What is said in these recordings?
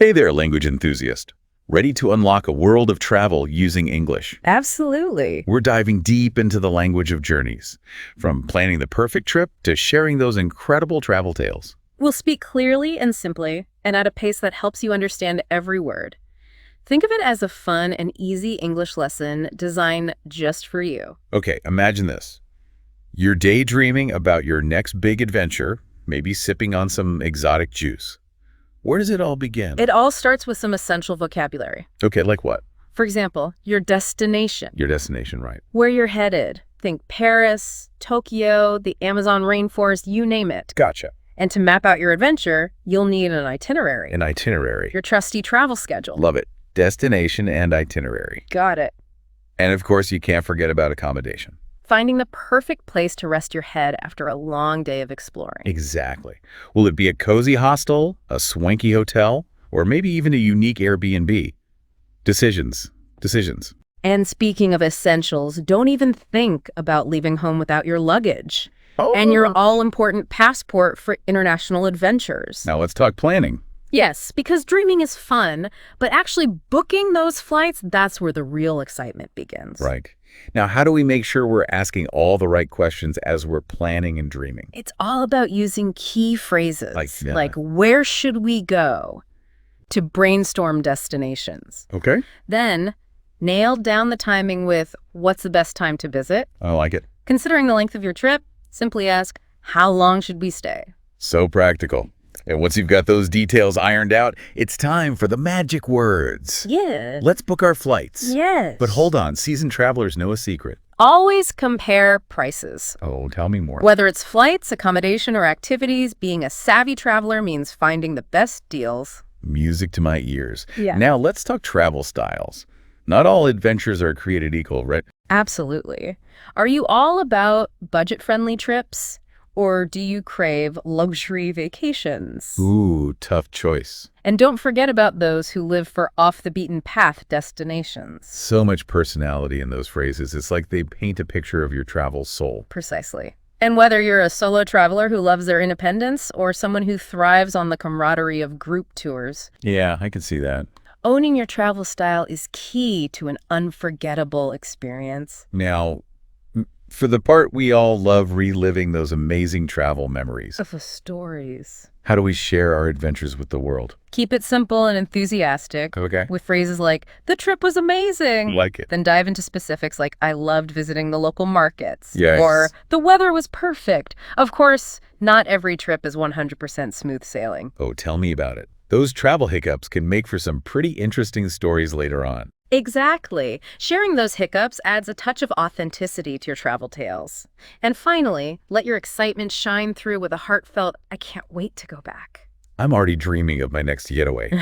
Hey there, language enthusiast. Ready to unlock a world of travel using English? Absolutely. We're diving deep into the language of journeys, from planning the perfect trip to sharing those incredible travel tales. We'll speak clearly and simply, and at a pace that helps you understand every word. Think of it as a fun and easy English lesson designed just for you. Okay, imagine this. You're daydreaming about your next big adventure, maybe sipping on some exotic juice. Where does it all begin? It all starts with some essential vocabulary. Okay, like what? For example, your destination. Your destination, right? Where you're headed. Think Paris, Tokyo, the Amazon rainforest, you name it. Gotcha. And to map out your adventure, you'll need an itinerary. An itinerary. Your trusty travel schedule. Love it. Destination and itinerary. Got it. And of course, you can't forget about accommodation. Finding the perfect place to rest your head after a long day of exploring. Exactly. Will it be a cozy hostel, a swanky hotel, or maybe even a unique Airbnb? Decisions. And speaking of essentials, don't even think about leaving home without your luggage and your all-important passport for international adventures. Now let's talk planning. Yes, because dreaming is fun, but actually booking those flights, that's where the real excitement begins. Right. Now, how do we make sure we're asking all the right questions as we're planning and dreaming? It's all about using key phrases, Like where should we go, to brainstorm destinations. Okay. Then, nail down the timing with what's the best time to visit. I like it. Considering the length of your trip, simply ask, how long should we stay? So practical. And once you've got those details ironed out, it's time for the magic words. Yeah. Let's book our flights. Yes. But hold on, seasoned travelers know a secret. Always compare prices. Oh, tell me more. Whether it's flights, accommodation, or activities, being a savvy traveler means finding the best deals. Music to my ears. Yeah. Now let's talk travel styles. Not all adventures are created equal, right? Absolutely. Are you all about budget-friendly trips? Or do you crave luxury vacations? Ooh, tough choice. And don't forget about those who live for off-the-beaten-path destinations. So much personality in those phrases. It's like they paint a picture of your travel soul. Precisely. And whether you're a solo traveler who loves their independence or someone who thrives on the camaraderie of group tours, Yeah, I can see that. owning your travel style is key to an unforgettable experience. Now, for the part we all love reliving those amazing travel memories. Of the stories. How do we share our adventures with the world? Keep it simple and enthusiastic. Okay. With phrases like, the trip was amazing. Like it. Then dive into specifics like, I loved visiting the local markets. Yes. Or, the weather was perfect. Of course, not every trip is 100% smooth sailing. Oh, tell me about it. Those travel hiccups can make for some pretty interesting stories later on. Exactly. Sharing those hiccups adds a touch of authenticity to your travel tales. And finally, let your excitement shine through with a heartfelt, I can't wait to go back. I'm already dreaming of my next getaway.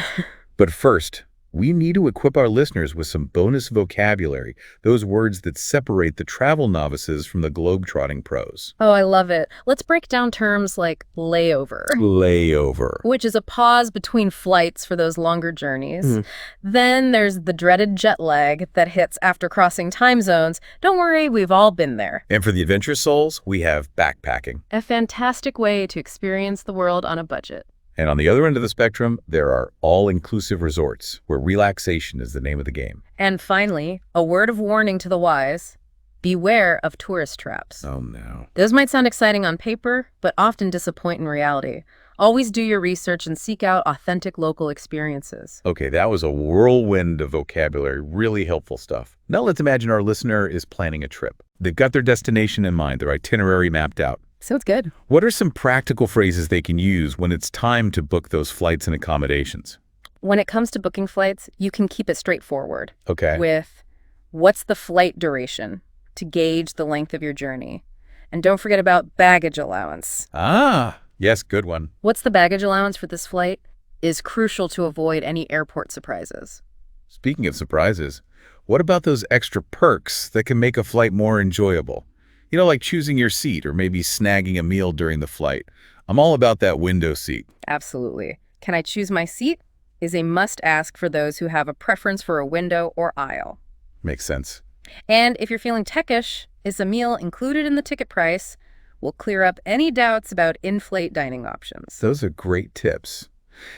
But first, we need to equip our listeners with some bonus vocabulary, those words that separate the travel novices from the globe-trotting pros. Oh, I love it. Let's break down terms like layover. Layover. Which is a pause between flights for those longer journeys. Then there's the dreaded jet lag that hits after crossing time zones. Don't worry, we've all been there. And for the adventure souls, we have backpacking. A fantastic way to experience the world on a budget. And on the other end of the spectrum, there are all-inclusive resorts, where relaxation is the name of the game. And finally, a word of warning to the wise. Beware of tourist traps. Oh, no. Those might sound exciting on paper, but often disappoint in reality. Always do your research and seek out authentic local experiences. Okay, that was a whirlwind of vocabulary, really helpful stuff. Now let's imagine our listener is planning a trip. They've got their destination in mind, their itinerary mapped out. Sounds good. What are some practical phrases they can use when it's time to book those flights and accommodations? When it comes to booking flights, you can keep it straightforward. Okay. With, what's the flight duration, to gauge the length of your journey. And don't forget about baggage allowance. Ah, yes, good one. What's the baggage allowance for this flight is crucial to avoid any airport surprises. Speaking of surprises, what about those extra perks that can make a flight more enjoyable? You know, like choosing your seat or maybe snagging a meal during the flight. I'm all about that window seat. Absolutely. Can I choose my seat? Is a must-ask for those who have a preference for a window or aisle. Makes sense. And if you're feeling techish, is a meal included in the ticket price? Will clear up any doubts about in-flight dining options. Those are great tips.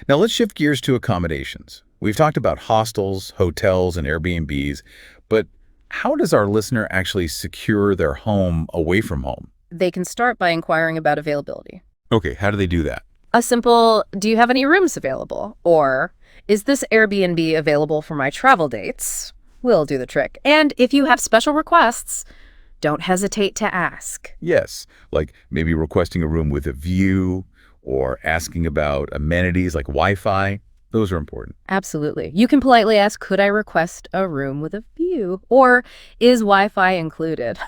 Now let's shift gears to accommodations. We've talked about hostels, hotels, and Airbnbs, but how does our listener actually secure their home away from home? They can start by inquiring about availability. Okay, how do they do that? A simple, do you have any rooms available? Or, is this Airbnb available for my travel dates? Will do the trick. And if you have special requests, don't hesitate to ask. Yes, like maybe requesting a room with a view or asking about amenities like Wi-Fi. Those are important. Absolutely. You can politely ask, could I request a room with a view? Or, is Wi-Fi included?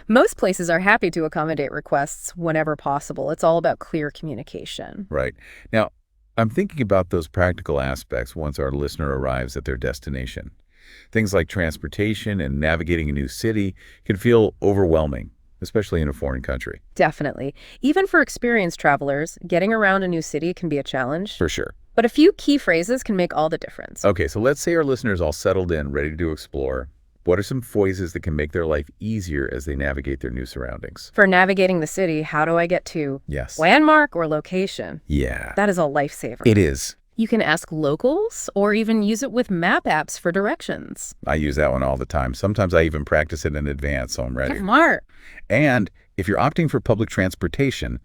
Most places are happy to accommodate requests whenever possible. It's all about clear communication. Right. Now, I'm thinking about those practical aspects once our listener arrives at their destination. Things like transportation and navigating a new city can feel overwhelming, especially in a foreign country. Definitely. Even for experienced travelers, getting around a new city can be a challenge. For sure. But a few key phrases can make all the difference. Okay, so let's say our listeners all settled in, ready to explore. What are some phrases that can make their life easier as they navigate their new surroundings? For navigating the city, how do I get to? Yes. Landmark or location? Yeah. That is a lifesaver. It is. You can ask locals or even use it with map apps for directions. I use that one all the time. Sometimes I even practice it in advance, so I'm ready. Smart. And if you're opting for public transportation,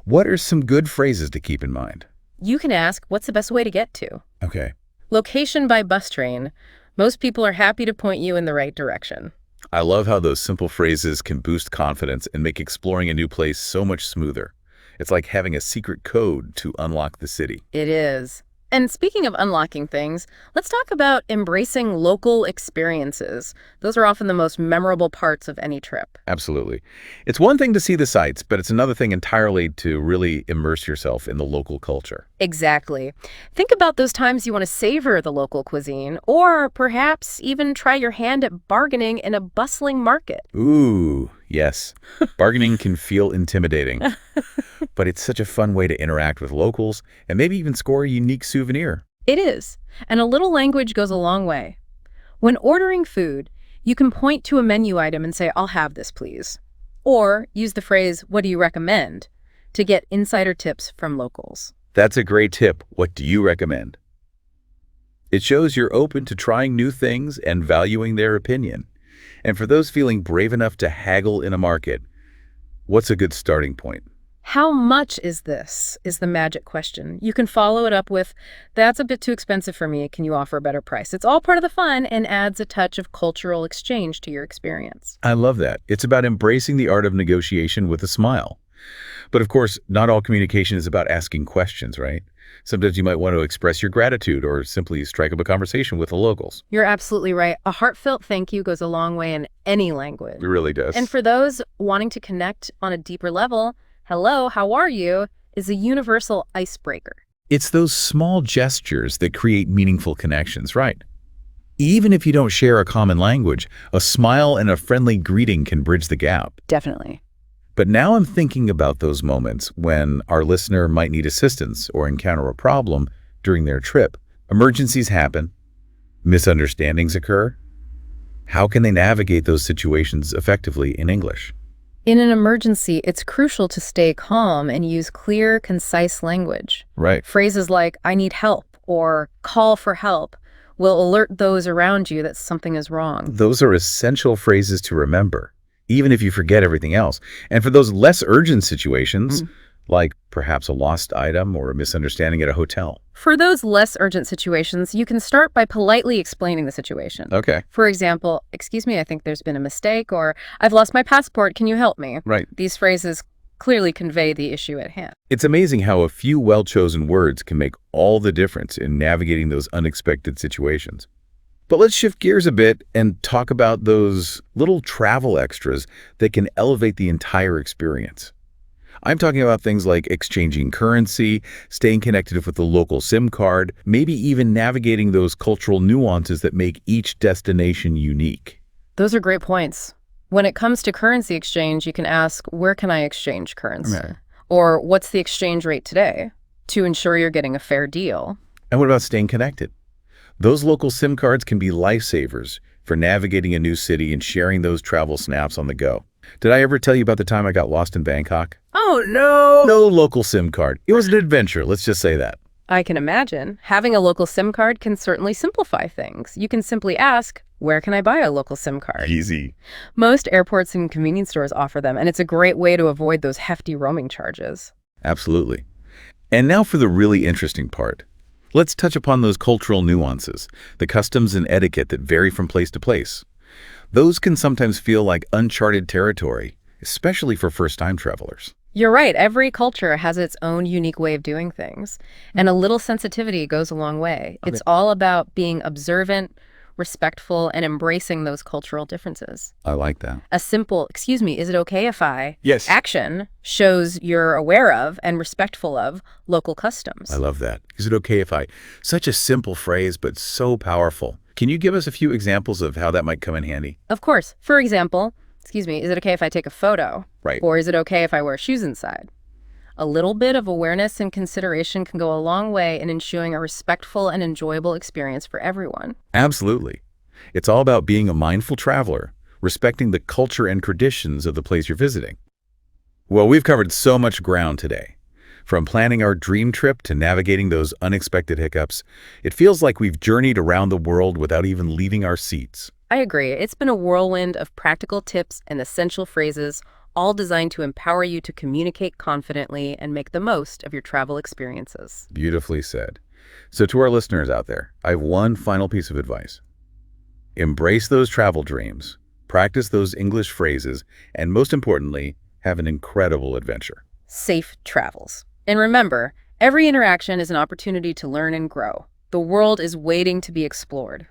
what are some good phrases to keep in mind? You can ask, what's the best way to get to? Okay. Location by bus train. Most people are happy to point you in the right direction. I love how those simple phrases can boost confidence and make exploring a new place so much smoother. It's like having a secret code to unlock the city. It is. And speaking of unlocking things, let's talk about embracing local experiences. Those are often the most memorable parts of any trip. Absolutely. It's one thing to see the sights, but it's another thing entirely to really immerse yourself in the local culture. Exactly. Think about those times you want to savor the local cuisine, or perhaps even try your hand at bargaining in a bustling market. Ooh, yes. Bargaining can feel intimidating, but it's such a fun way to interact with locals and maybe even score a unique souvenir. It is. And a little language goes a long way. When ordering food, you can point to a menu item and say, I'll have this, please. Or use the phrase, what do you recommend, to get insider tips from locals. That's a great tip. What do you recommend? It shows you're open to trying new things and valuing their opinion. And for those feeling brave enough to haggle in a market, what's a good starting point? How much is this, is the magic question. You can follow it up with, that's a bit too expensive for me. Can you offer a better price? It's all part of the fun and adds a touch of cultural exchange to your experience. I love that. It's about embracing the art of negotiation with a smile. But of course, not all communication is about asking questions, right? Sometimes you might want to express your gratitude or simply strike up a conversation with the locals. You're absolutely right. A heartfelt thank you goes a long way in any language. It really does. And for those wanting to connect on a deeper level, hello, how are you, is a universal icebreaker. It's those small gestures that create meaningful connections, right? Even if you don't share a common language, a smile and a friendly greeting can bridge the gap. Definitely. But now I'm thinking about those moments when our listener might need assistance or encounter a problem during their trip. Emergencies happen. Misunderstandings occur. How can they navigate those situations effectively in English? In an emergency, it's crucial to stay calm and use clear, concise language. Right. Phrases like, I need help, or call for help, will alert those around you that something is wrong. Those are essential phrases to remember, even if you forget everything else. And for those less urgent situations, like perhaps a lost item or a misunderstanding at a hotel. For those less urgent situations, you can start by politely explaining the situation. Okay. For example, excuse me, I think there's been a mistake, or I've lost my passport, can you help me? Right. These phrases clearly convey the issue at hand. It's amazing how a few well-chosen words can make all the difference in navigating those unexpected situations. But let's shift gears a bit and talk about those little travel extras that can elevate the entire experience. I'm talking about things like exchanging currency, staying connected with the local SIM card, maybe even navigating those cultural nuances that make each destination unique. Those are great points. When it comes to currency exchange, you can ask, where can I exchange currency? Okay. Or what's the exchange rate today, to ensure you're getting a fair deal. And what about staying connected? Those local SIM cards can be lifesavers for navigating a new city and sharing those travel snaps on the go. Did I ever tell you about the time I got lost in Bangkok? Oh, no! No local SIM card. It was an adventure, let's just say that. I can imagine. Having a local SIM card can certainly simplify things. You can simply ask, where can I buy a local SIM card? Easy. Most airports and convenience stores offer them, and it's a great way to avoid those hefty roaming charges. Absolutely. And now for the really interesting part. Let's touch upon those cultural nuances, the customs and etiquette that vary from place to place. Those can sometimes feel like uncharted territory, especially for first-time travelers. You're right. Every culture has its own unique way of doing things, and a little sensitivity goes a long way. Okay. It's all about being observant, respectful, and embracing those cultural differences. I like that. A simple, excuse me, is it okay if I? Yes. Action shows you're aware of and respectful of local customs. I love that. Is it okay if I? Such a simple phrase, but so powerful. Can you give us a few examples of how that might come in handy? Of course. For example, excuse me, is it okay if I take a photo? Right. Or is it okay if I wear shoes inside? A little bit of awareness and consideration can go a long way in ensuring a respectful and enjoyable experience for everyone. Absolutely. It's all about being a mindful traveler, respecting the culture and traditions of the place you're visiting. Well, we've covered so much ground today. From planning our dream trip to navigating those unexpected hiccups, it feels like we've journeyed around the world without even leaving our seats. I agree. It's been a whirlwind of practical tips and essential phrases, all designed to empower you to communicate confidently and make the most of your travel experiences. Beautifully said. So to our listeners out there, I have one final piece of advice. Embrace those travel dreams, practice those English phrases, and most importantly, have an incredible adventure. Safe travels. And remember, every interaction is an opportunity to learn and grow. The world is waiting to be explored.